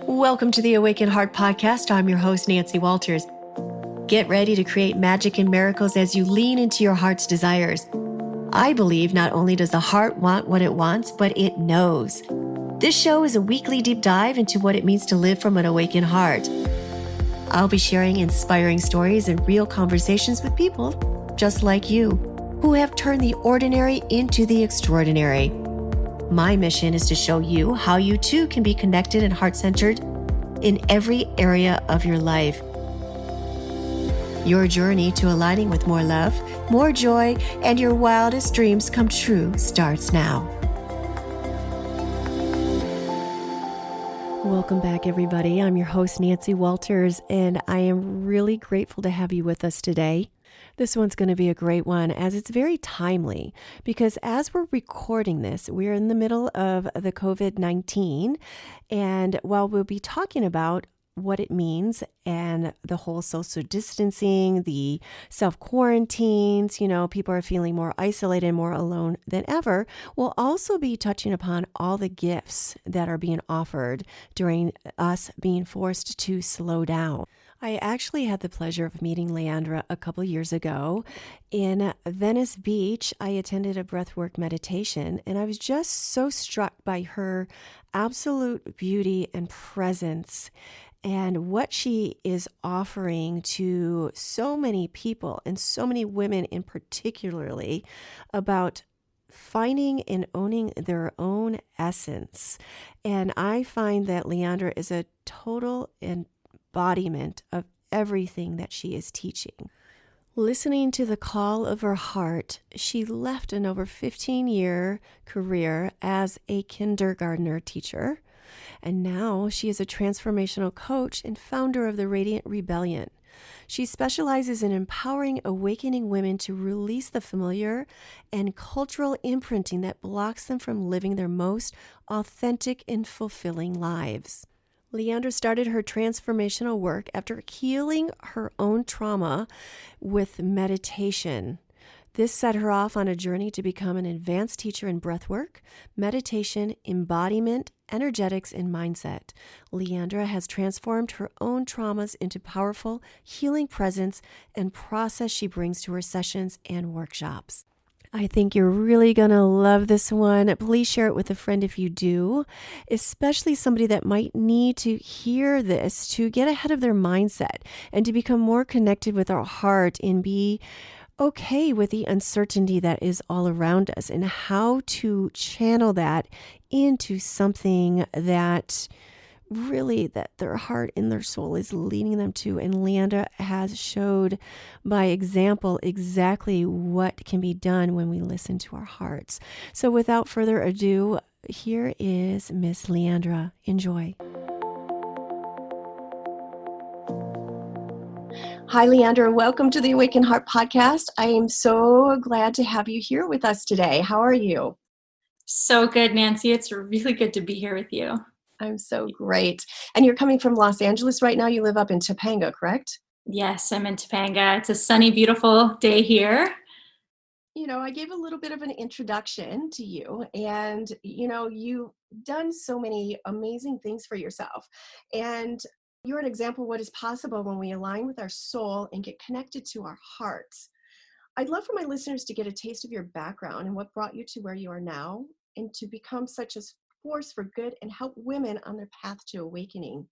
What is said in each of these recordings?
Welcome to the Awaken Heart Podcast. I'm your host, Nancy Walters. Get ready to create magic and miracles as you lean into your heart's desires. I believe not only does the heart want what it wants, but it knows. This show is a weekly deep dive into what it means to live from an awakened heart. I'll be sharing inspiring stories and real conversations with people just like you, who have turned the ordinary into the extraordinary. My mission is to show you how you too can be connected and heart-centered in every area of your life. Your journey to aligning with more love, more joy, and your wildest dreams come true starts now. Welcome back, everybody. I'm your host, Nancy Walters, and I am really grateful to have you with us today. This one's going to be a great one as it's very timely because as we're recording this, we're in the middle of the COVID-19. And while we'll be talking about what it means and the whole social distancing, the self-quarantines, people are feeling more isolated, more alone than ever. We'll also be touching upon all the gifts that are being offered during us being forced to slow down. I actually had the pleasure of meeting Leandra a couple years ago in Venice Beach. I attended a breathwork meditation, and I was just so struck by her absolute beauty and presence and what she is offering to so many people and so many women in particularly about finding and owning their own essence. And I find that Leandra is a total embodiment of everything that she is teaching. Listening to the call of her heart, she left an over 15-year career as a kindergartner teacher, and now she is a transformational coach and founder of the Radiant Rebellion. She specializes in empowering awakening women to release the familiar and cultural imprinting that blocks them from living their most authentic and fulfilling lives. Leandra started her transformational work after healing her own trauma with meditation. This set her off on a journey to become an advanced teacher in breathwork, meditation, embodiment, energetics, and mindset. Leandra has transformed her own traumas into powerful healing presence and process she brings to her sessions and workshops. I think you're really going to love this one. Please share it with a friend if you do, especially somebody that might need to hear this to get ahead of their mindset and to become more connected with our heart and be okay with the uncertainty that is all around us and how to channel that into something that really that their heart and their soul is leading them to. And Leandra has showed by example exactly what can be done when we listen to our hearts. So without further ado, here is Miss Leandra. Enjoy. Hi, Leandra. Welcome to the Awaken Heart Podcast. I am so glad to have you here with us today. How are you? So good, Nancy. It's really good to be here with you. I'm so great. And you're coming from Los Angeles right now. You live up in Topanga, correct? Yes, I'm in Topanga. It's a sunny, beautiful day here. I gave a little bit of an introduction to you, and, you've done so many amazing things for yourself. And you're an example of what is possible when we align with our soul and get connected to our hearts. I'd love for my listeners to get a taste of your background and what brought you to where you are now and to become such a force for good and help women on their path to awakening.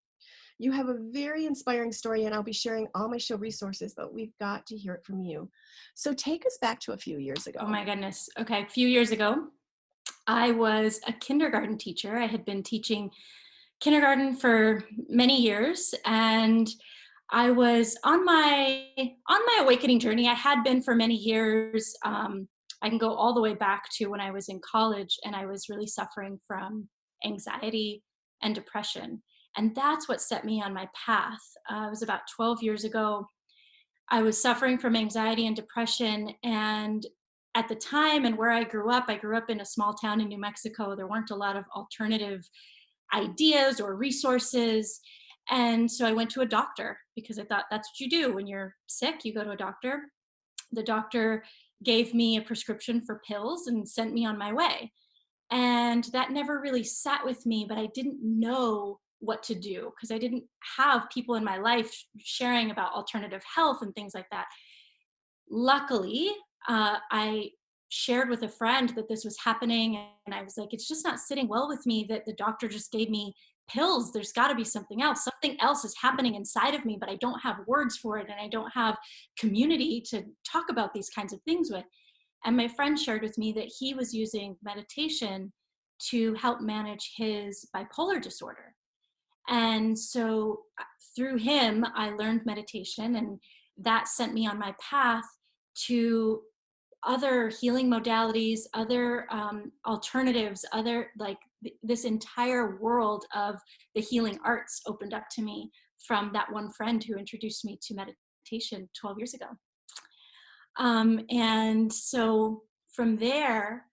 You have a very inspiring story, and I'll be sharing all my show resources, but we've got to hear it from you. So take us back to a few years ago. Oh my goodness. Okay, a few years ago, I was a kindergarten teacher. I had been teaching kindergarten for many years, and I was on my awakening journey. I had been for many years. I can go all the way back to when I was in college, and I was really suffering from anxiety and depression. And that's what set me on my path. It was about 12 years ago. I was suffering from anxiety and depression. And at the time and where I grew up in a small town in New Mexico. There weren't a lot of alternative ideas or resources. And so I went to a doctor because I thought that's what you do when you're sick. You go to a doctor. The doctor gave me a prescription for pills and sent me on my way. And that never really sat with me, but I didn't know what to do because I didn't have people in my life sharing about alternative health and things like that. Luckily, I shared with a friend that this was happening, and I was like, it's just not sitting well with me that the doctor just gave me pills. There's got to be something else. Something else is happening inside of me, but I don't have words for it, and I don't have community to talk about these kinds of things with. And my friend shared with me that he was using meditation to help manage his bipolar disorder. And so through him, I learned meditation, and that sent me on my path to other healing modalities, other alternatives, other like this entire world of the healing arts opened up to me from that one friend who introduced me to meditation 12 years ago. And so from there,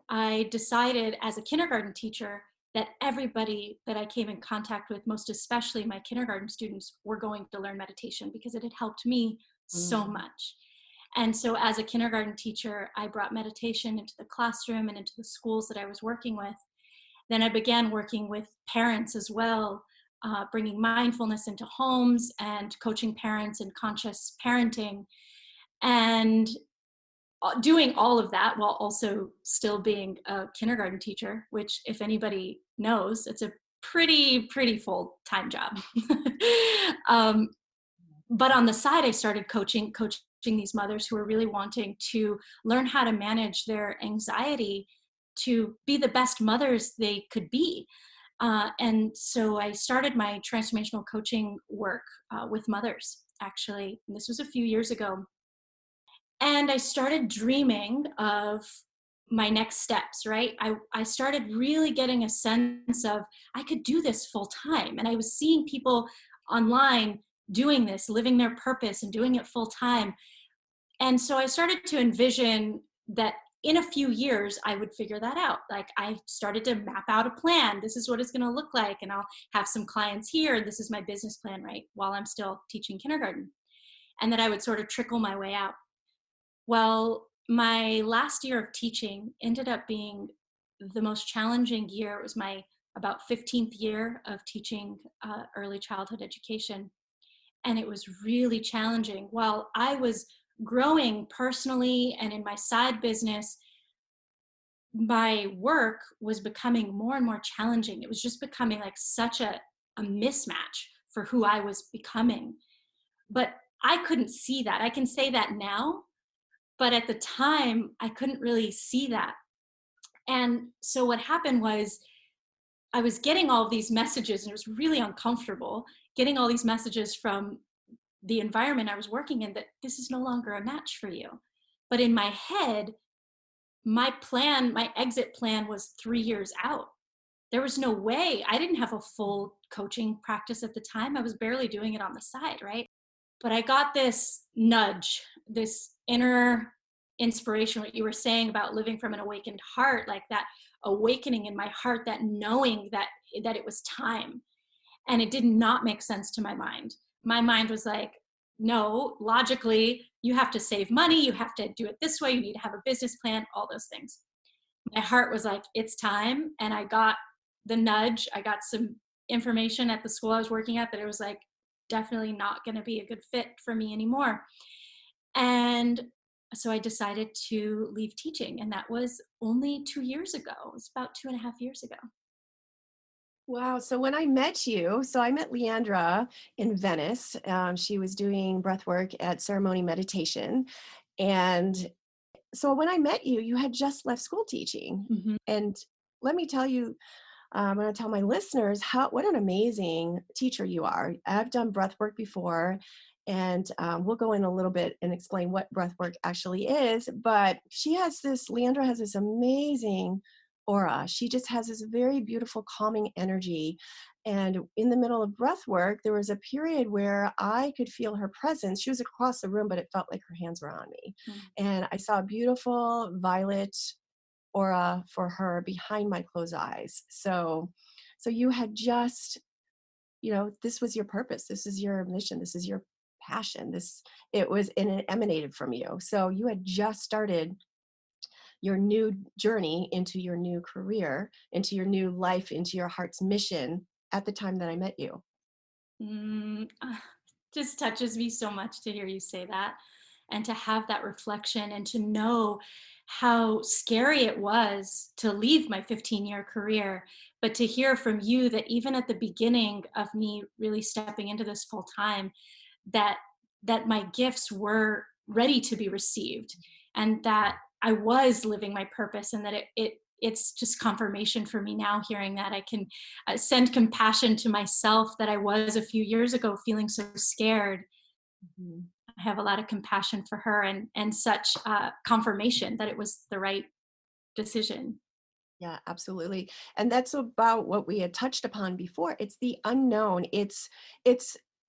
I decided as a kindergarten teacher that everybody that I came in contact with, most especially my kindergarten students, were going to learn meditation because it had helped me so Mm. much. And so as a kindergarten teacher, I brought meditation into the classroom and into the schools that I was working with. Then I began working with parents as well, bringing mindfulness into homes and coaching parents in conscious parenting. And doing all of that while also still being a kindergarten teacher, which if anybody knows, it's a pretty full-time job. um, but on the side, I started coaching these mothers who were really wanting to learn how to manage their anxiety to be the best mothers they could be. And so I started my transformational coaching work with mothers, actually. And this was a few years ago. And I started dreaming of my next steps, right? I started really getting a sense of I could do this full time. And I was seeing people online doing this, living their purpose and doing it full time. And so I started to envision that in a few years, I would figure that out. Like I started to map out a plan. This is what it's going to look like. And I'll have some clients here. And this is my business plan, right? While I'm still teaching kindergarten. And that I would sort of trickle my way out. Well, my last year of teaching ended up being the most challenging year. It was my about 15th year of teaching early childhood education. And it was really challenging. While I was growing personally and in my side business, my work was becoming more and more challenging. It was just becoming like such a mismatch for who I was becoming. But I couldn't see that. I can say that now, but at the time I couldn't really see that. And so what happened was I was getting all these messages, and it was really uncomfortable getting all these messages from the environment I was working in that this is no longer a match for you. But in my head, my plan, my exit plan was 3 years out. There was no way. I didn't have a full coaching practice at the time. I was barely doing it on the side, right? But I got this nudge, this inner inspiration, what you were saying about living from an awakened heart, like that awakening in my heart, that knowing that it was time. And it did not make sense to my mind. My mind was like, no, logically, you have to save money, you have to do it this way, you need to have a business plan, all those things. My heart was like, it's time. And I got the nudge. I got some information at the school I was working at that it was like definitely not going to be a good fit for me anymore. And so I decided to leave teaching. And that was only 2 years ago. It was about 2.5 years ago. Wow. So when I met you, so I met Leandra in Venice. She was doing breath work at ceremony meditation. And so when I met you, you had just left school teaching. Mhm. And let me tell you, I'm going to tell my listeners what an amazing teacher you are. I've done breath work before, and we'll go in a little bit and explain what breath work actually is. But Leandra has this amazing aura. She just has this very beautiful, calming energy. And in the middle of breath work, there was a period where I could feel her presence. She was across the room, but it felt like her hands were on me. Mm. And I saw a beautiful violet aura for her behind my closed eyes. So you had just, this was your purpose. This is your mission. This is your passion. And it emanated from you. So you had just started your new journey into your new career, into your new life, into your heart's mission. at the time that I met you? Just touches me so much to hear you say that and to have that reflection and to know how scary it was to leave my 15-year career, but to hear from you that even at the beginning of me really stepping into this full time, that my gifts were ready to be received, and that I was living my purpose, and that it's just confirmation for me now hearing that I can send compassion to myself that I was a few years ago feeling so scared. Mhm. I have a lot of compassion for her, and such confirmation that it was the right decision. Yeah, absolutely. And that's about what we had touched upon before. It's the unknown. It's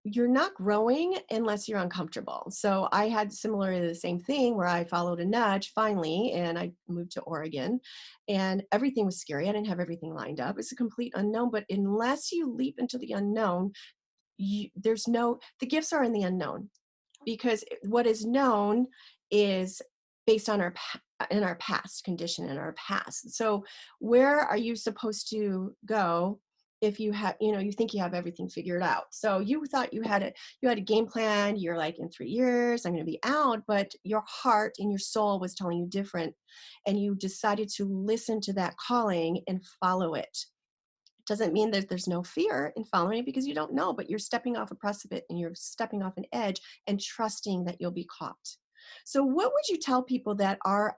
you're not growing unless you're uncomfortable. So I had similarly the same thing where I followed a nudge finally and I moved to Oregon and everything was scary. I didn't have everything lined up. It's a complete unknown, but unless you leap into the unknown, there's no the gifts are in the unknown because what is known is based on in our past condition in our past. So where are you supposed to go if you have, you think you have everything figured out? So you thought you had a game plan. You're like, in 3 years I'm going to be out, but your heart and your soul was telling you different, and you decided to listen to that calling and follow it. Doesn't mean that there's no fear in following it because you don't know, but you're stepping off a precipice and you're stepping off an edge and trusting that you'll be caught. So what would you tell people that are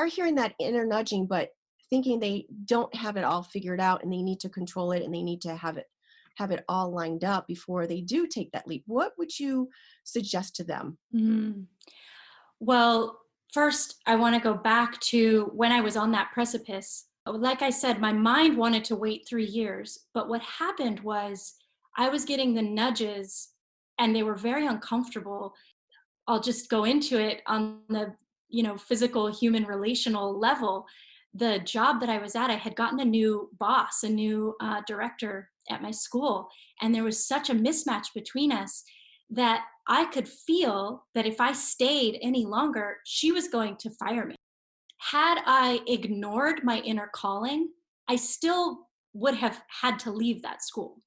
hearing that inner nudging but thinking they don't have it all figured out and they need to control it and they need to have it all lined up before they do take that leap? What would you suggest to them? Mm. Well, first, I want to go back to when I was on that precipice. Like I said, my mind wanted to wait 3 years, but what happened was I was getting the nudges and they were very uncomfortable. I'll just go into it on the, physical human relational level. The job that I was at, I had gotten a new boss, a new director at my school, and there was such a mismatch between us that I could feel that if I stayed any longer, she was going to fire me. Had I ignored my inner calling, I still would have had to leave that school.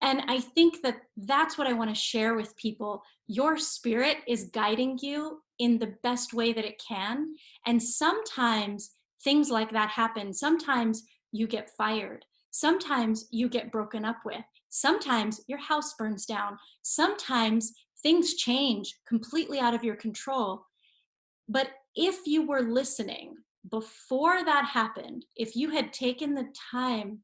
And I think that that's what I want to share with people. Your spirit is guiding you in the best way that it can. And sometimes things like that happen. Sometimes you get fired. Sometimes you get broken up with. Sometimes your house burns down. Sometimes things change completely out of your control. But if you were listening before that happened, if you had taken the time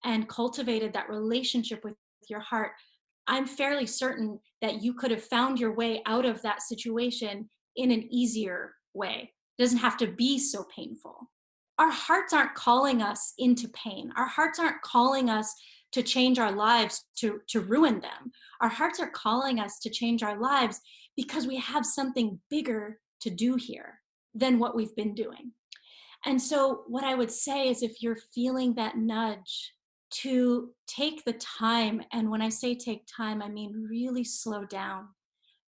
and cultivated that relationship with your heart, I'm fairly certain that you could have found your way out of that situation in an easier way. It doesn't have to be so painful. Our hearts aren't calling us into pain. Our hearts aren't calling us to change our lives to ruin them. Our hearts are calling us to change our lives because we have something bigger to do here than what we've been doing. And so, what I would say is if you're feeling that nudge, to take the time, and when I say take time, I mean really slow down,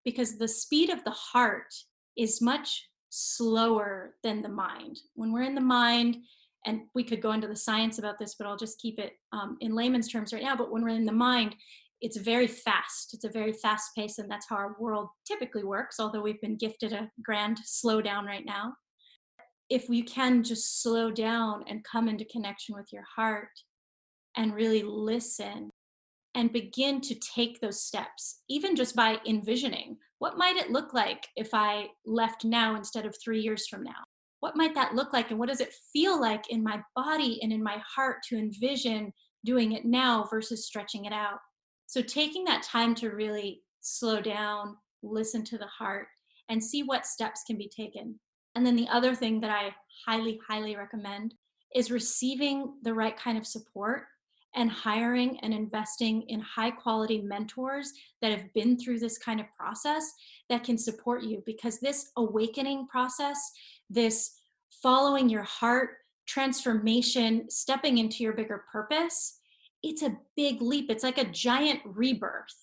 because the speed of the heart is much slower than the mind. When we're in the mind, and we could go into the science about this, but I'll just keep it in layman's terms right now. But when we're in the mind, it's very fast. It's a very fast pace, and that's how our world typically works, although we've been gifted a grand slowdown right now. If we can just slow down and come into connection with your heart and really listen and begin to take those steps, even just by envisioning what might it look like if I left now instead of 3 years from now? What might that look like? And what does it feel like in my body and in my heart to envision doing it now versus stretching it out? So, taking that time to really slow down, listen to the heart, and see what steps can be taken. And then the other thing that I highly, highly recommend is receiving the right kind of support and hiring and investing in high quality mentors that have been through this kind of process that can support you, because this awakening process, this following your heart, transformation, stepping into your bigger purpose, it's a big leap. It's like a giant rebirth.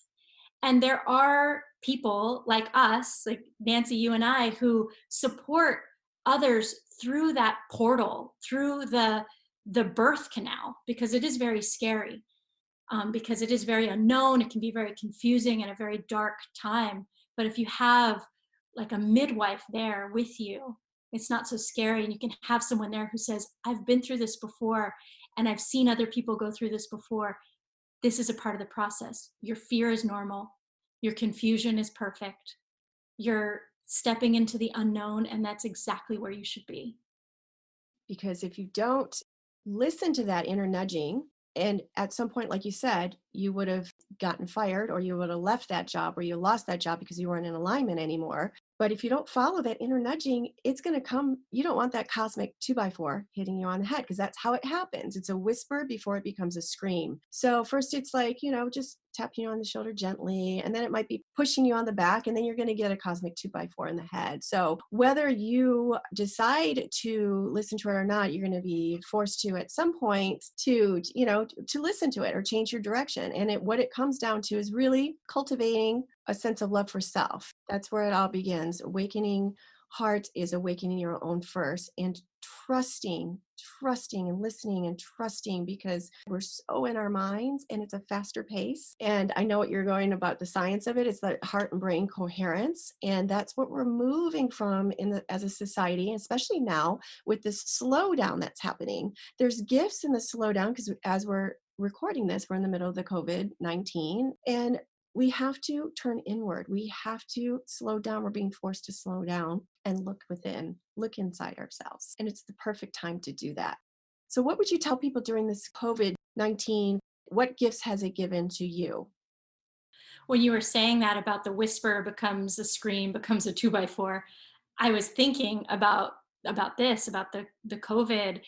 And there are people like us, like Nancy, you and I, who support others through that portal, through the birth canal, because it is very scary. because it is very unknown. It can be very confusing and a very dark time. But if you have like a midwife there with you, it's not so scary. And you can have someone there who says, I've been through this before and I've seen other people go through this before. This is a part of the process. Your fear is normal. Your confusion is perfect. You're stepping into the unknown, and that's exactly where you should be. Because if you don't listen to that inner nudging, and at some point, like you said, you would have gotten fired or you would have left that job or you lost that job because you weren't in alignment anymore. But if you don't follow that inner nudging, it's going to come. You don't want that cosmic 2x4 hitting you on the head because that's how it happens. It's a whisper before it becomes a scream. So, first, it's like, just tapping you on the shoulder gently, and then it might be pushing you on the back, and then you're going to get a cosmic 2x4 in the head. So, whether you decide to listen to it or not, you're going to be forced to at some point to listen to it or change your direction. And what it comes down to is really cultivating a sense of love for self. That's where it all begins. Awakening heart is awakening your own first, and trusting and listening and trusting, because we're so in our minds and it's a faster pace. And I know what you're going about the science of it. It's the heart and brain coherence. And that's what we're moving from as a society, especially now with this slowdown that's happening. There's gifts in the slowdown because as we're recording this, we're in the middle of the COVID-19, and we have to turn inward. We have to slow down. We're being forced to slow down and look within, look inside ourselves. And it's the perfect time to do that. So, what would you tell people during this COVID-19? What gifts has it given to you? When you were saying that about the whisper becomes a scream, becomes a 2x4, I was thinking about this, about the COVID,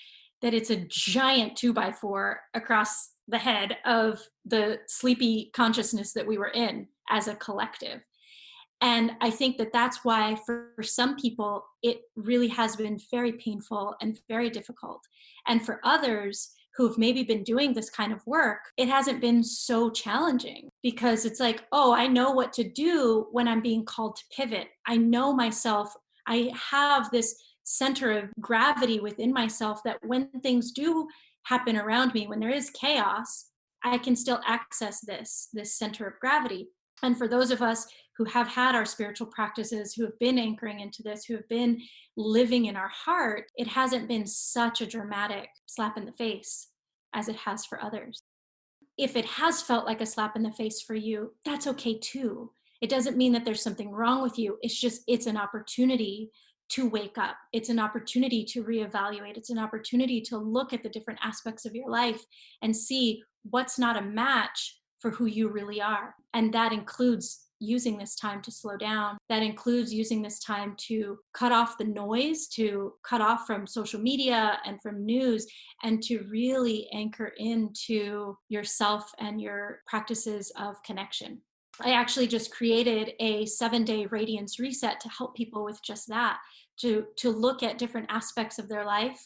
that it's a giant 2x4 across the head of the sleepy consciousness that we were in as a collective. And I think that that's why for some people, it really has been very painful and very difficult. And for others who've maybe been doing this kind of work, it hasn't been so challenging because it's like, oh, I know what to do when I'm being called to pivot. I know myself. I have this center of gravity within myself that when things do happen around me, when there is chaos, I can still access this center of gravity. And for those of us who have had our spiritual practices, who have been anchoring into this, who have been living in our heart, it hasn't been such a dramatic slap in the face as it has for others. If it has felt like a slap in the face for you, that's okay too. It doesn't mean that there's something wrong with you. It's an opportunity to wake up. It's an opportunity to reevaluate. It's an opportunity to look at the different aspects of your life and see what's not a match for who you really are. And that includes using this time to slow down. That includes using this time to cut off the noise, to cut off from social media and from news, and to really anchor into yourself and your practices of connection. I actually just created a 7-day radiance reset to help people with just that, to look at different aspects of their life,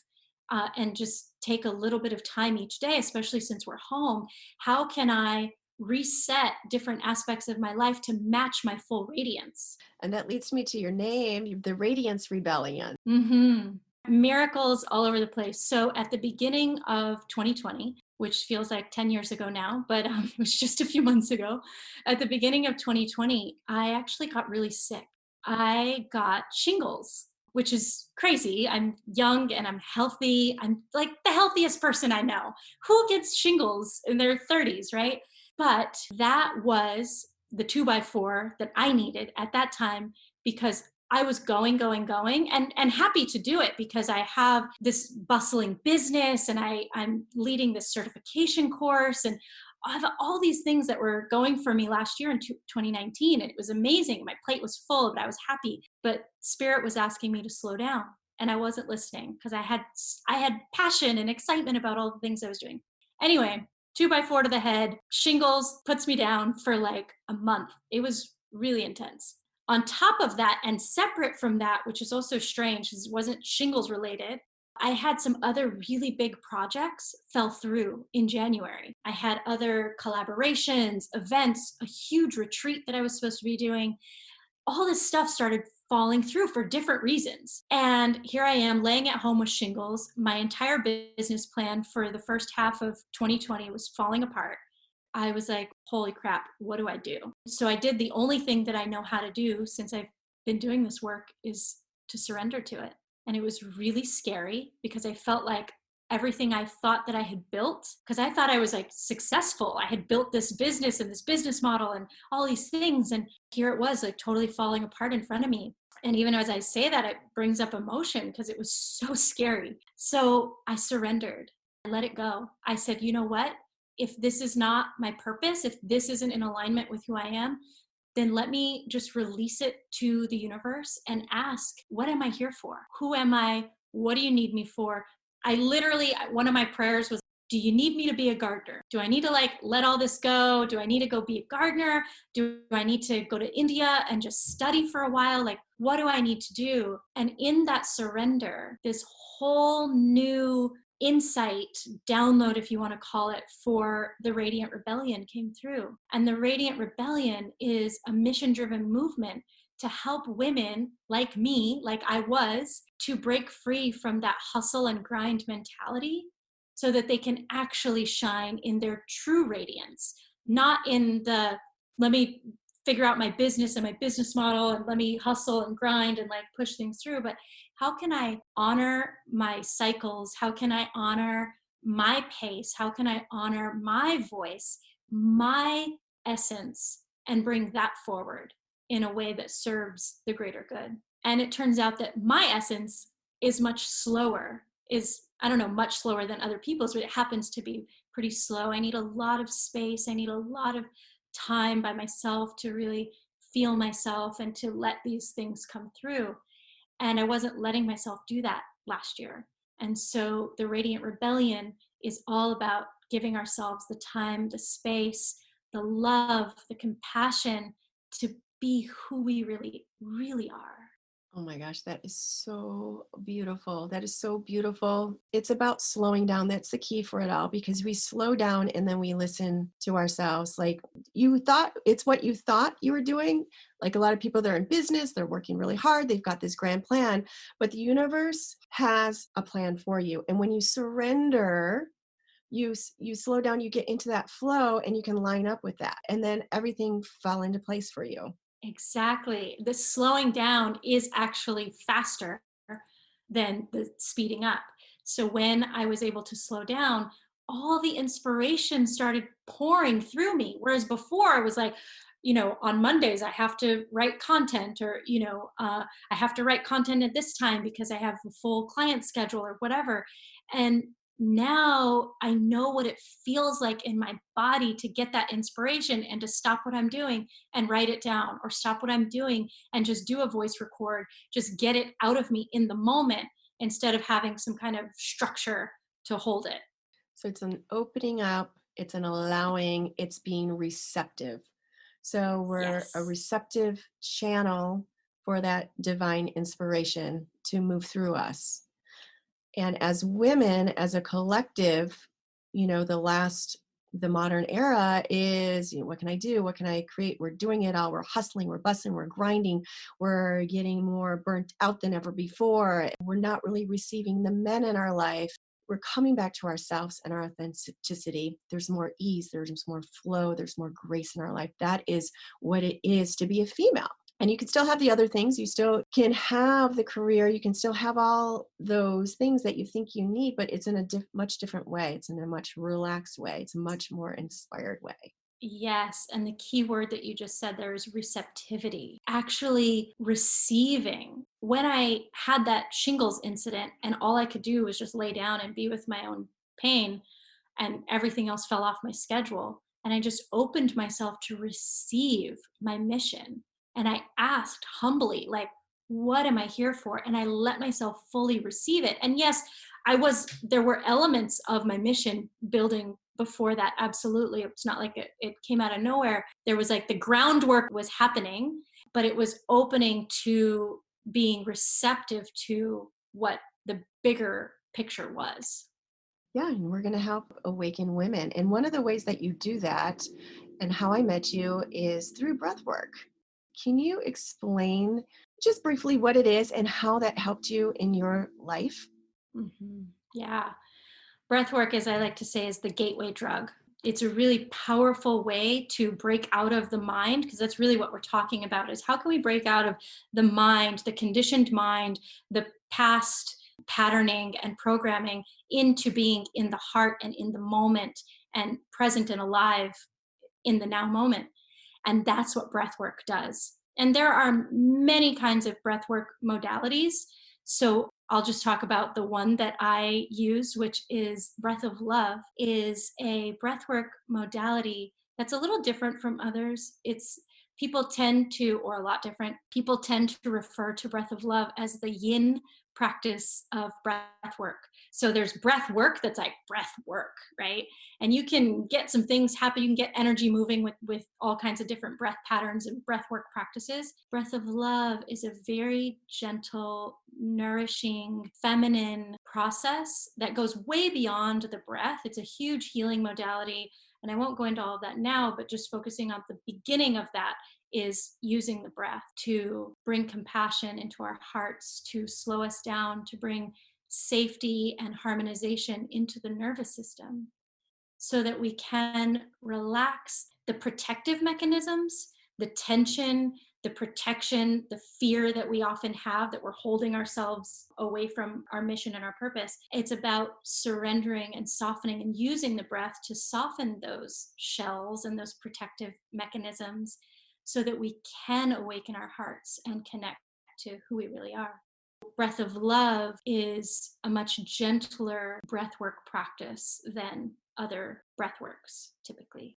and just take a little bit of time each day, especially since we're home. How can I reset different aspects of my life to match my full radiance? And that leads me to your name, the Radiance Rebellion. Mm-hmm. Miracles all over the place. So at the beginning of 2020, which feels like 10 years ago now, but it was just a few months ago, at the beginning of 2020, I actually got really sick. I got shingles, which is crazy. I'm young and I'm healthy. I'm like the healthiest person I know. Who gets shingles in their 30s, right? But that was the 2x4 that I needed at that time, because I was going, and happy to do it because I have this bustling business and I'm leading this certification course, and I have all these things that were going for me last year in 2019. And it was amazing. My plate was full, but I was happy. But Spirit was asking me to slow down, and I wasn't listening because I had passion and excitement about all the things I was doing. Anyway, 2x4 to the head, shingles puts me down for like a month. It was really intense. On top of that, and separate from that, which is also strange because it wasn't shingles related, I had some other really big projects fell through in January. I had other collaborations, events, a huge retreat that I was supposed to be doing. All this stuff started falling through for different reasons. And here I am laying at home with shingles. My entire business plan for the first half of 2020 was falling apart. I was like, holy crap, what do I do? So I did the only thing that I know how to do since I've been doing this work is to surrender to it. And it was really scary because I felt like everything I thought that I had built, because I thought I was like successful. I had built this business and this business model and all these things. And here it was like totally falling apart in front of me. And even as I say that, it brings up emotion because it was so scary. So I surrendered. I let it go. I said, you know what? If this is not my purpose, if this isn't in alignment with who I am, then let me just release it to the universe and ask, what am I here for? Who am I? What do you need me for? I literally, one of my prayers was, do you need me to be a gardener? Do I need to like let all this go? Do I need to go be a gardener? Do I need to go to India and just study for a while? Like, what do I need to do? And in that surrender, this whole new insight, download, if you want to call it, for the Radiant Rebellion came through. And the Radiant Rebellion is a mission driven movement to help women like me, like I was, to break free from that hustle and grind mentality so that they can actually shine in their true radiance, not in the let me figure out my business and my business model and let me hustle and grind and like push things through, but how can I honor my cycles? How can I honor my pace? How can I honor my voice, my essence, and bring that forward in a way that serves the greater good? And it turns out that my essence is much slower, I don't know, much slower than other people's, but it happens to be pretty slow. I need a lot of space. I need a lot of time by myself to really feel myself and to let these things come through. And I wasn't letting myself do that last year. And so the Radiant Rebellion is all about giving ourselves the time, the space, the love, the compassion to be who we really, really are. Oh my gosh, that is so beautiful. That is so beautiful. It's about slowing down. That's the key for it all because we slow down and then we listen to ourselves. Like you thought it's what you thought you were doing. Like a lot of people, they're in business, they're working really hard, they've got this grand plan, but the universe has a plan for you. And when you surrender, you slow down, you get into that flow and you can line up with that. And then everything fell into place for you. Exactly. The slowing down is actually faster than the speeding up. So when I was able to slow down, all the inspiration started pouring through me. Whereas before I was like, on Mondays, I have to write content or, I have to write content at this time because I have a full client schedule or whatever. And now I know what it feels like in my body to get that inspiration and to stop what I'm doing and write it down, or stop what I'm doing and just do a voice record, just get it out of me in the moment instead of having some kind of structure to hold it. So it's an opening up, it's an allowing, it's being receptive. So we're a Yes. receptive channel for that divine inspiration to move through us. And as women, as a collective, the modern era is, what can I do? What can I create? We're doing it all. We're hustling, we're bustling, we're grinding, we're getting more burnt out than ever before. We're not really receiving the men in our life. We're coming back to ourselves and our authenticity. There's more ease, there's more flow, there's more grace in our life. That is what it is to be a female. And you can still have the other things. You still can have the career. You can still have all those things that you think you need, but it's in a much different way. It's in a much relaxed way. It's a much more inspired way. Yes. And the key word that you just said there is receptivity, actually receiving. When I had that shingles incident and all I could do was just lay down and be with my own pain, and everything else fell off my schedule. And I just opened myself to receive my mission. And I asked humbly, like, what am I here for? And I let myself fully receive it. And yes, there were elements of my mission building before that. Absolutely. It's not like it came out of nowhere. There was like the groundwork was happening, but it was opening to being receptive to what the bigger picture was. Yeah, and we're going to help awaken women. And one of the ways that you do that and how I met you is through breath work. Can you explain just briefly what it is and how that helped you in your life? Yeah. Breath work, as I like to say, is the gateway drug It's a really powerful way to break out of the mind, because that's really what we're talking about, is how can we break out of the mind, the conditioned mind, the past patterning and programming, into being in the heart and in the moment and present and alive in the now moment. And that's what breath work does. And there are many kinds of breath work modalities. So I'll just talk about the one that I use, which is breath of love, is a breath work modality that's a little different from others. It's people tend to, or a lot different, people tend to refer to breath of love as the yin practice of breath work. So there's breath work that's like breath work, right? And you can get some things happen. You can get energy moving with all kinds of different breath patterns and breath work practices. Breath of love is a very gentle, nourishing, feminine process that goes way beyond the breath. It's a huge healing modality, and I won't go into all of that now, but just focusing on the beginning of that is using the breath to bring compassion into our hearts, to slow us down, to bring safety and harmonization into the nervous system, so that we can relax the protective mechanisms, the tension, the protection, the fear that we often have, that we're holding ourselves away from our mission and our purpose. It's about surrendering and softening and using the breath to soften those shells and those protective mechanisms, so that we can awaken our hearts and connect to who we really are. Breath of love is a much gentler breathwork practice than other breathworks typically.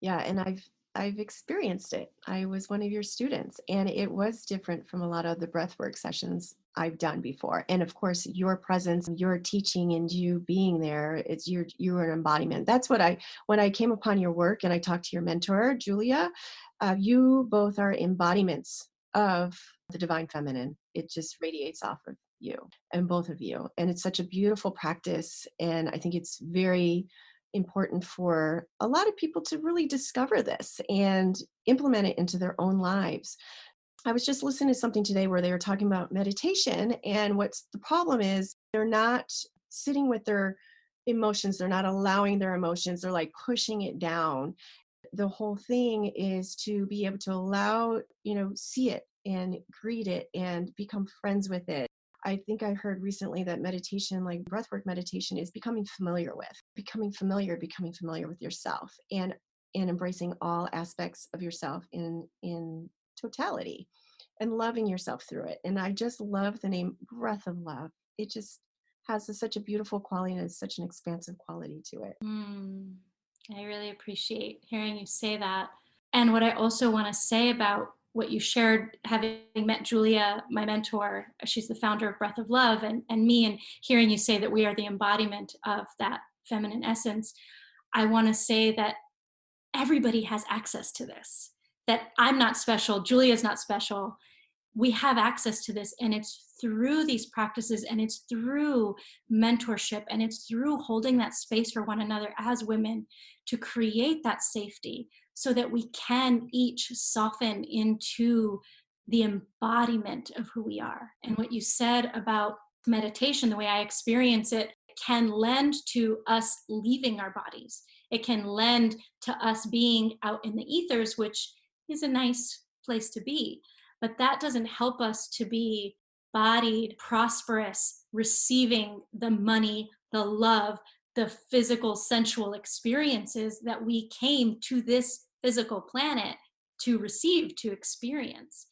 Yeah, and I've experienced it. I was one of your students, and it was different from a lot of the breathwork sessions I've done before. And of course, your presence, your teaching, and you being there, it's you are an embodiment. That's what I when I came upon your work and I talked to your mentor, Julia. You both are embodiments of the divine feminine. It just radiates off of you and both of you, and it's such a beautiful practice. And I think it's very important for a lot of people to really discover this and implement it into their own lives. I was just listening to something today where they were talking about meditation, and what's the problem is they're not sitting with their emotions, they're not allowing their emotions, they're like pushing it down. The whole thing is to be able to allow, see it and greet it and become friends with it. I think I heard recently that meditation, like breathwork meditation, is becoming familiar with yourself, and embracing all aspects of yourself in totality, and loving yourself through it. And I just love the name Breath of Love. It just has such a beautiful quality, and it's such an expansive quality to it. Mm, I really appreciate hearing you say that. And what I also want to say about what you shared, having met Julia, my mentor, she's the founder of Breath of Love, and me, and hearing you say that we are the embodiment of that feminine essence, I want to say that everybody has access to this, that I'm not special, Julia's not special. We have access to this, and it's through these practices, and it's through mentorship, and it's through holding that space for one another as women to create that safety, so that we can each soften into the embodiment of who we are. And what you said about meditation, the way I experience it, can lend to us leaving our bodies. It can lend to us being out in the ethers, which is a nice place to be, but that doesn't help us to be bodied, prosperous, receiving the money, the love, the physical, sensual experiences that we came to this physical planet to receive, to experience.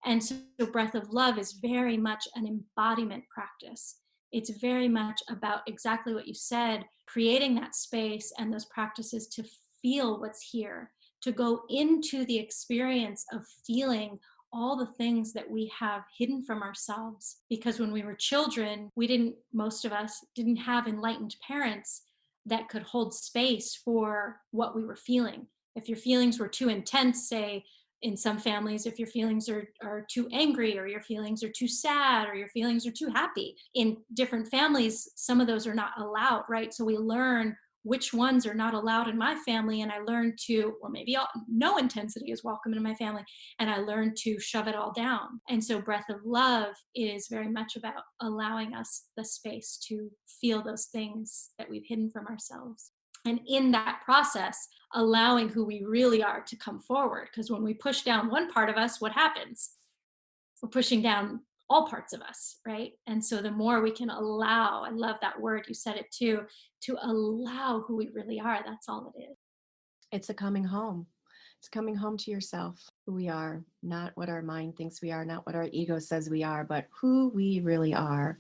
And so, Breath of Love is very much an embodiment practice. It's very much about exactly what you said, creating that space and those practices to feel what's here, to go into the experience of feeling all the things that we have hidden from ourselves. Because when we were children, most of us didn't have enlightened parents that could hold space for what we were feeling. If your feelings were too intense, say, in some families, if your feelings are too angry, or your feelings are too sad, or your feelings are too happy, in different families, some of those are not allowed, right? So we learn which ones are not allowed in my family, and I learned to, or maybe no intensity is welcome in my family, and I learned to shove it all down. And so Breath of Love is very much about allowing us the space to feel those things that we've hidden from ourselves. And in that process, allowing who we really are to come forward. Because when we push down one part of us, what happens? We're pushing down all parts of us, right? And so the more we can allow, I love that word, you said it too, to allow who we really are, that's all it is. It's a coming home. It's coming home to yourself, who we are, not what our mind thinks we are, not what our ego says we are, but who we really are.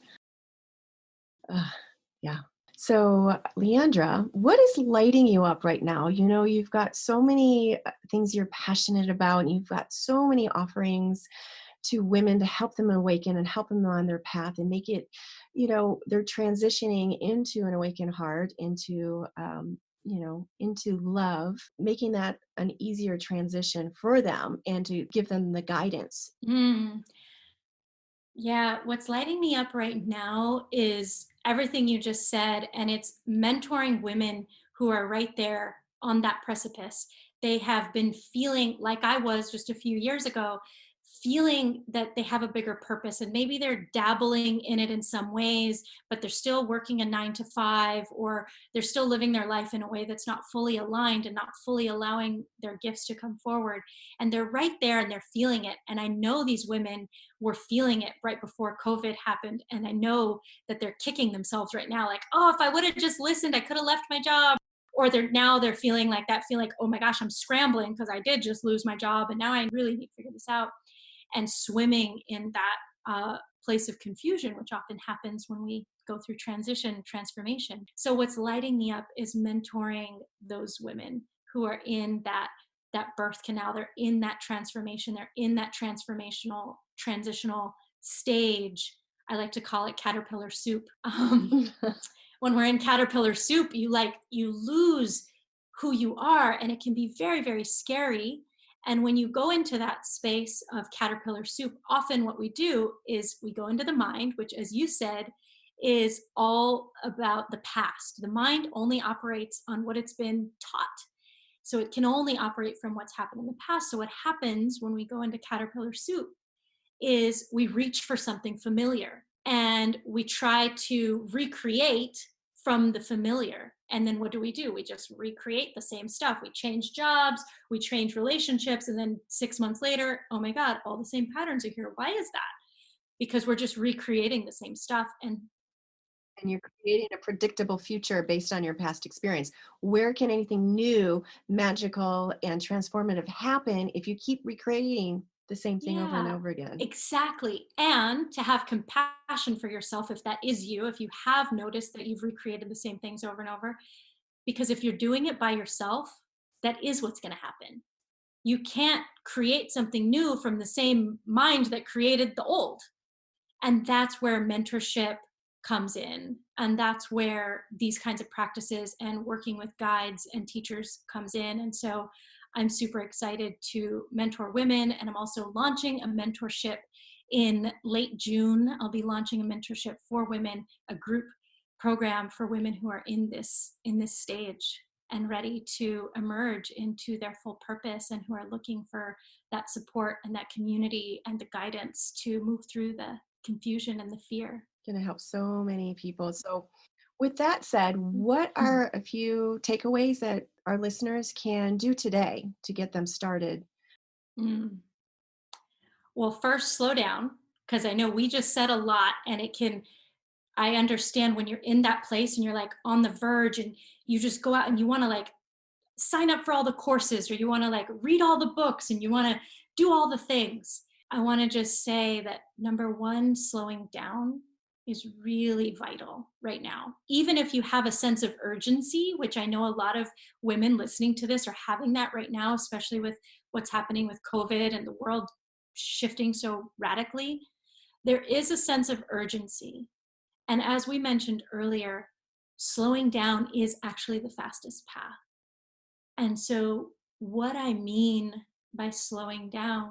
Yeah. So, Leandra, what is lighting you up right now? You know, you've got so many things you're passionate about, and you've got so many offerings to women to help them awaken and help them on their path and make it, they're transitioning into an awakened heart, into love, making that an easier transition for them and to give them the guidance. Mm. Yeah, what's lighting me up right now is everything you just said, and it's mentoring women who are right there on that precipice. They have been feeling like I was just a few years ago, feeling that they have a bigger purpose, and maybe they're dabbling in it in some ways, but they're still working a 9 to 5, or they're still living their life in a way that's not fully aligned and not fully allowing their gifts to come forward. And they're right there and they're feeling it. And I know these women were feeling it right before COVID happened. And I know that they're kicking themselves right now, like, oh, if I would have just listened, I could have left my job. Or they're feeling like that, feel like, oh my gosh, I'm scrambling because I did just lose my job and now I really need to figure this out. And swimming in that place of confusion, which often happens when we go through transition, transformation. So what's lighting me up is mentoring those women who are in that birth canal. They're in that transformation. They're in that transformational transitional stage. I like to call it caterpillar soup. When we're in caterpillar soup, you lose who you are, and it can be very, very scary. And when you go into that space of caterpillar soup, often what we do is we go into the mind, which, as you said, is all about the past. The mind only operates on what it's been taught. So it can only operate from what's happened in the past. So what happens when we go into caterpillar soup is we reach for something familiar and we try to recreate from the familiar. And then what do? We just recreate the same stuff. We change jobs, we change relationships, and then 6 months later, oh my God, all the same patterns are here. Why is that? Because we're just recreating the same stuff. And you're creating a predictable future based on your past experience. Where can anything new, magical, and transformative happen if you keep recreating the same thing over and Yeah, over again? exactly. And to have compassion for yourself, if that is you, if you have noticed that you've recreated the same things over and over, because if you're doing it by yourself, that is what's going to happen. You can't create something new from the same mind that created the old. And that's where mentorship comes in. And that's where these kinds of practices and working with guides and teachers comes in. And so I'm super excited to mentor women. And I'm also launching a mentorship in late June. I'll be launching a mentorship for women, a group program for women who are in this stage and ready to emerge into their full purpose, and who are looking for that support and that community and the guidance to move through the confusion and the fear. Going to help so many people. So, with that said, what are a few takeaways that our listeners can do today to get them started? Mm. Well, first, slow down, because I know we just said a lot, and I understand when you're in that place and you're like on the verge and you just go out and you want to like sign up for all the courses, or you want to like read all the books and you want to do all the things. I want to just say that number one, slowing down is really vital right now. Even if you have a sense of urgency, which I know a lot of women listening to this are having that right now, especially with what's happening with COVID and the world shifting so radically, there is a sense of urgency. And as we mentioned earlier, slowing down is actually the fastest path. And so, what I mean by slowing down,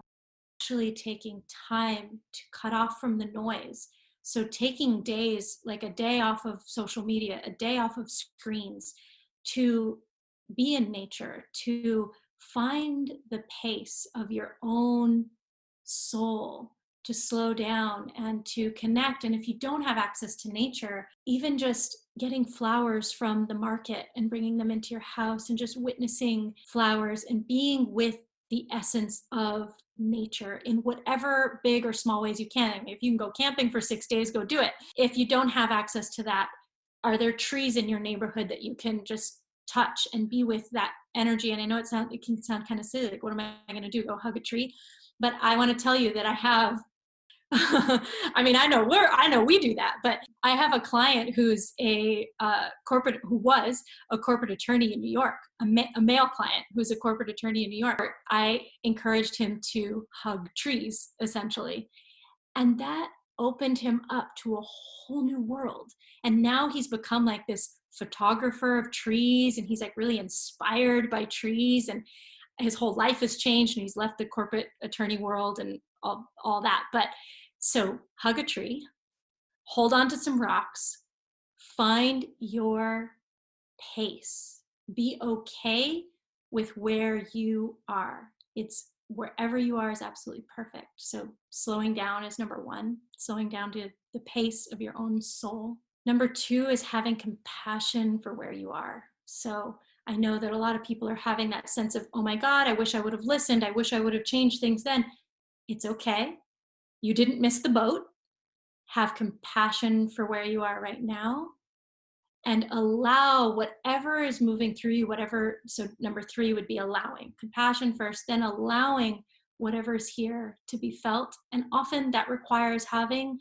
actually taking time to cut off from the noise. So, taking days, like a day off of social media, a day off of screens, to be in nature, to find the pace of your own soul, to slow down and to connect. And if you don't have access to nature, even just getting flowers from the market and bringing them into your house and just witnessing flowers and being with the essence of nature in whatever big or small ways you can. I mean, if you can go camping for 6 days, go do it. If you don't have access to that, are there trees in your neighborhood that you can just touch and be with that energy? And I know it can sound kind of silly, like, what am I going to do? Go hug a tree? But I want to tell you that I have I mean, I know we do that, but I have a client who's who was a corporate attorney in New York, a male client who's a corporate attorney in New York. I encouraged him to hug trees, essentially. And that opened him up to a whole new world. And now he's become like this photographer of trees, and he's like really inspired by trees, and his whole life has changed, and he's left the corporate attorney world and all that. But so hug a tree, hold on to some rocks, find your pace, be okay with where you are. It's wherever you are is absolutely perfect. So slowing down is number one, slowing down to the pace of your own soul. Number two is having compassion for where you are. So I know that a lot of people are having that sense of, oh my God, I wish I would have listened. I wish I would have changed things then. It's okay. You didn't miss the boat. Have compassion for where you are right now and allow whatever is moving through you, whatever. So number three would be allowing. Compassion first, then allowing whatever is here to be felt. And often that requires having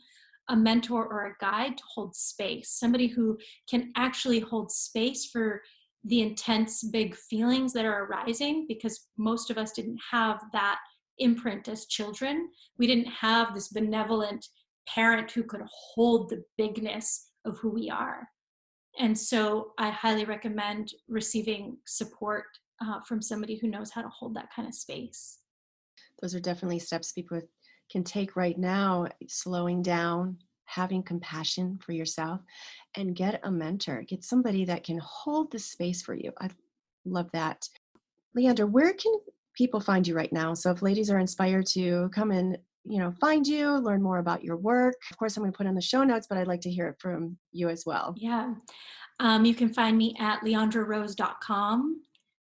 a mentor or a guide to hold space, somebody who can actually hold space for the intense, big feelings that are arising, because most of us didn't have that imprint as children. We didn't have this benevolent parent who could hold the bigness of who we are. And so I highly recommend receiving support from somebody who knows how to hold that kind of space. Those are definitely steps people can take right now, slowing down, having compassion for yourself, and get a mentor, get somebody that can hold the space for you. I love that. Leandra, where can people find you right now? So if ladies are inspired to come and, find you, learn more about your work, of course, I'm going to put in the show notes, but I'd like to hear it from you as well. Yeah. You can find me at leandrarose.com.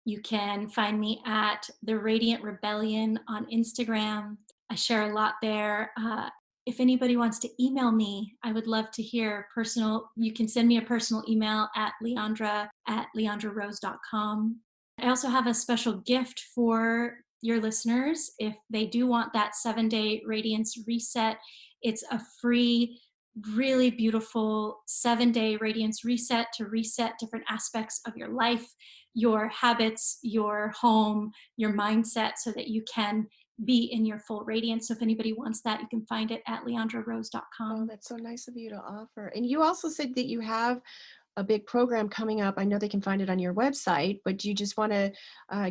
You can find me at The Radiant Rebellion on Instagram. I share a lot there. If anybody wants to email me, I would love to hear you can send me a personal email at leandrarose.com. I also have a special gift for your listeners. If they do want that 7-day radiance reset, it's a free, really beautiful 7-day radiance reset to reset different aspects of your life, your habits, your home, your mindset, so that you can be in your full radiance. So if anybody wants that, you can find it at leandrarose.com. Oh, that's so nice of you to offer. And you also said that you have a big program coming up. I know they can find it on your website, but do you just want to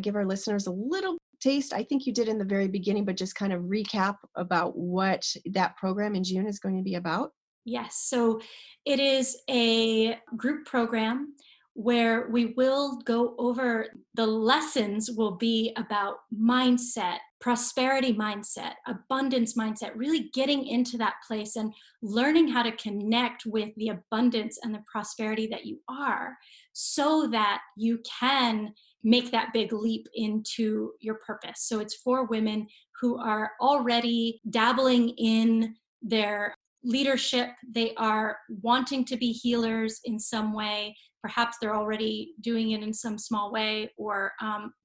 give our listeners a little taste? I think you did in the very beginning, but just kind of recap about what that program in June is going to be about. Yes. So it is a group program where we will go over, the lessons will be about mindset, prosperity mindset, abundance mindset, really getting into that place and learning how to connect with the abundance and the prosperity that you are, so that you can make that big leap into your purpose. So it's for women who are already dabbling in their leadership. They are wanting to be healers in some way. Perhaps they're already doing it in some small way, or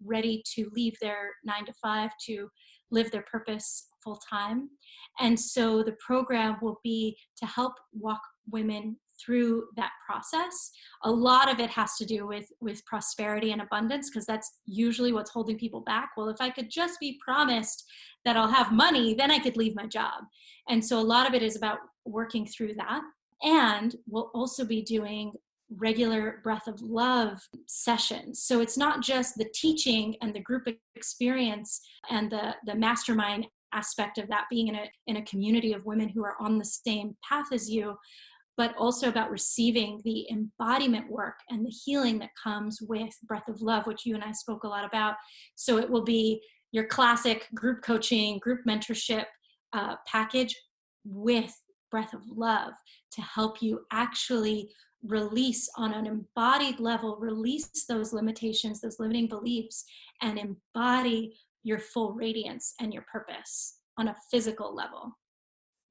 ready to leave their 9 to 5 to live their purpose full time. And so the program will be to help walk women through that process. A lot of it has to do with prosperity and abundance, because that's usually what's holding people back. Well, if I could just be promised that I'll have money, then I could leave my job. And so a lot of it is about working through that. And we'll also be doing regular breath of love sessions. So it's not just the teaching and the group experience and the mastermind aspect of that, being in a community of women who are on the same path as you, but also about receiving the embodiment work and the healing that comes with breath of love, which you and I spoke a lot about. So it will be your classic group coaching, group mentorship, package with breath of love to help you actually release on an embodied level, release those limitations, those limiting beliefs, and embody your full radiance and your purpose on a physical level.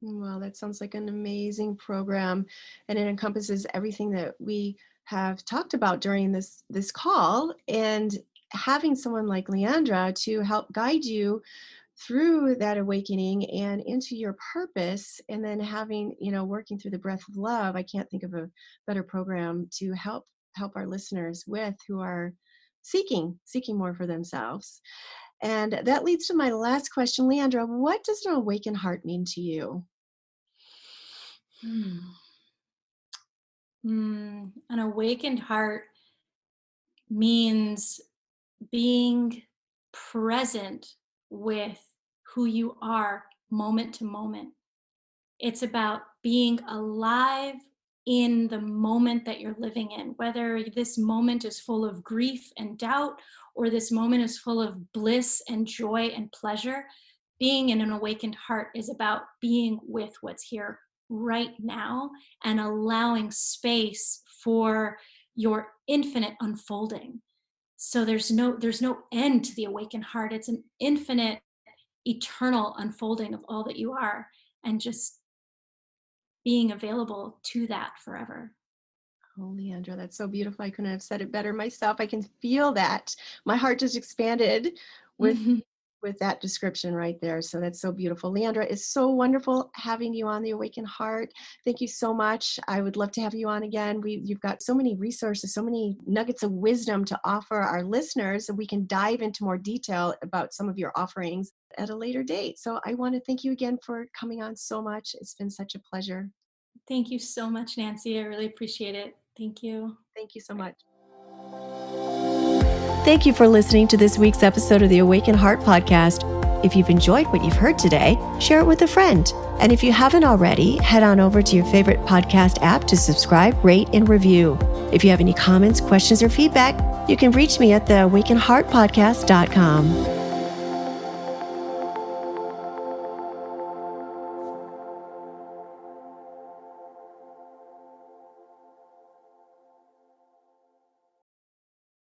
Well, that sounds like an amazing program, and it encompasses everything that we have talked about during this call. And having someone like Leandra to help guide you through that awakening and into your purpose, and then having, working through the breath of love, I can't think of a better program to help our listeners with who are seeking more for themselves. And that leads to my last question. Leandra, what does an awakened heart mean to you? An awakened heart means being present with who you are moment to moment. It's about being alive in the moment that you're living in, whether this moment is full of grief and doubt, or this moment is full of bliss and joy and pleasure. Being in an awakened heart is about being with what's here right now and allowing space for your infinite unfolding. So there's no end to the awakened heart. It's an infinite, eternal unfolding of all that you are, and just being available to that forever. Oh, Leandra, that's so beautiful. I couldn't have said it better myself. I can feel that. My heart just expanded with that description right there. So that's so beautiful. Leandra, it's so wonderful having you on the Awakened Heart. Thank you so much. I would love to have you on again. You've got so many resources, so many nuggets of wisdom to offer our listeners, and we can dive into more detail about some of your offerings at a later date. So I want to thank you again for coming on so much. It's been such a pleasure. Thank you so much, Nancy. I really appreciate it. Thank you. Thank you so much. Thank you for listening to this week's episode of the Awaken Heart podcast. If you've enjoyed what you've heard today, share it with a friend. And if you haven't already, head on over to your favorite podcast app to subscribe, rate, and review. If you have any comments, questions, or feedback, you can reach me at theawakenheartpodcast.com.